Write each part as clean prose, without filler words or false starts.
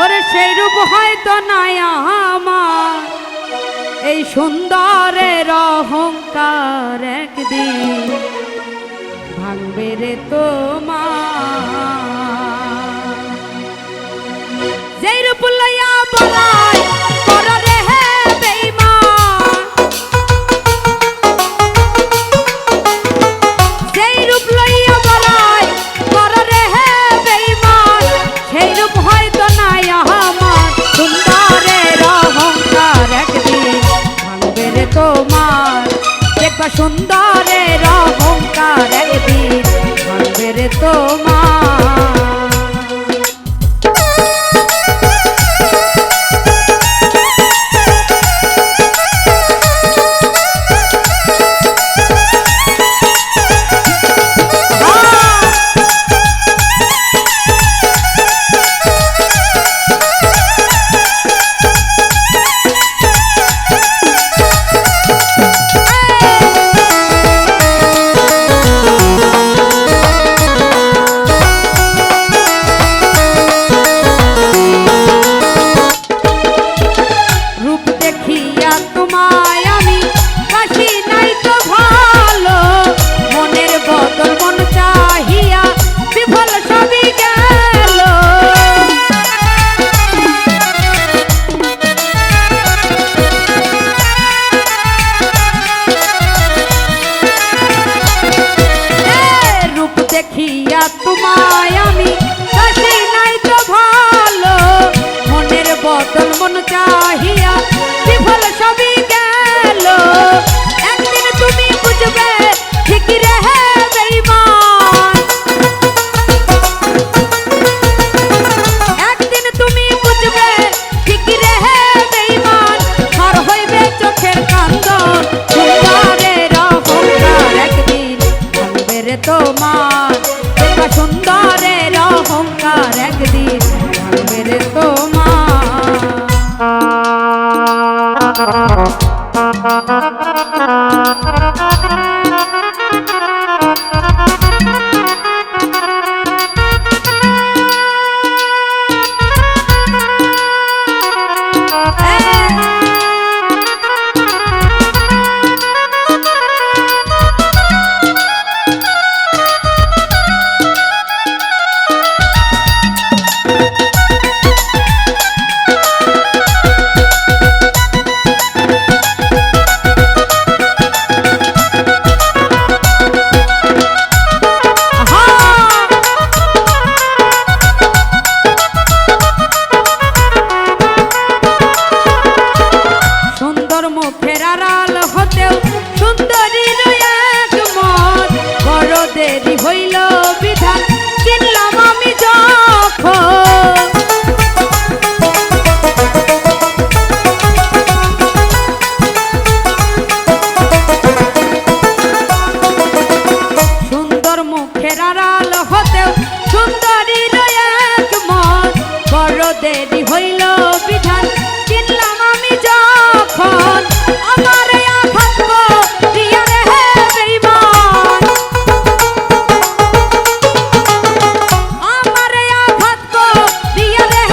ওরে সেই রূপ হয়তো নাই আমার, এই সুন্দরের অহংকার একদিন ভাঙবে রে তোমার। যেই রূপ লইয়া বলাই করো রে হে বেঈমান, যেই রূপ লইয়া বলাই করো রে হে বেঈমান, সেই রূপ হয়তো নাই আমার, সুন্দরের অহংকার একদিন ভাঙবে রে তোমার। দেখবা সুন্দরের অহংকার একদিন ভাঙবে রে তোমার। দেখিয়া তোমায় আমি কাছে নাই তো ভালো, মনের বদল মন চাহিয়া বিফল সবই গেল। একদিন তুমি বুঝবে ঠিক রে বেঈমান, একদিন তুমি বুঝবে ঠিক রে বেঈমান, আর হইবে চোখের কান্দন, সুন্দরের অহংকার একদিন ভাঙবে রে তোমার। সুন্দরের অহংকার একদিন ভাঙবে রে তোমার। মুখের আড়াল হতেও সুন্দরীর এক মত, বড় দেরি হইল বিধান চিনলাম আমি যখন। সুন্দর মুখের আড়াল হতেও সুন্দরীর এক মত, বড় দেরি হইল বিধান চিনলাম আমি যখন। আমার আঘাত প্রিয়া রে বেঈমান, আমার আঘাত প্রিয়া রে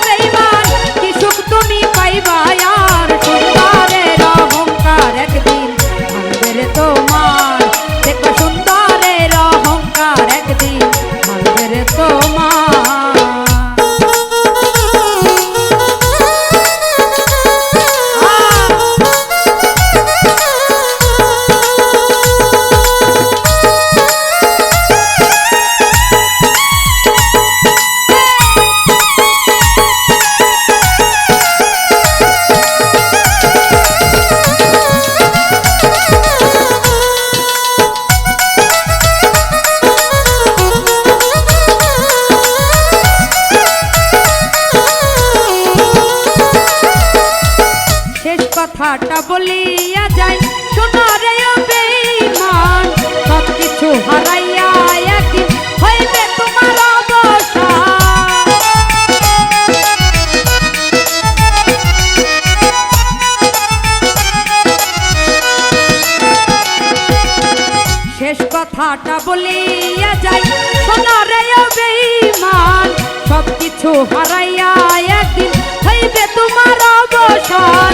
বেঈমান, কি সুখ তুমি পাইবা আর, সুন্দরের অহংকার একদিন ভাঙবে রে তোমার। দেখবা সুন্দরের অহংকার একদিন ভাঙবে রে তোমার। কথাটা বলিয়া যাই শোনো রে বেঈমান, সব কিছু হারাইয়া একদিন হইবে তোমার অবসান। শেষ কথাটা বলিয়া যাই শোনো রে বেঈমান, সব কিছু হারাইয়া হইবে তোমার অবসান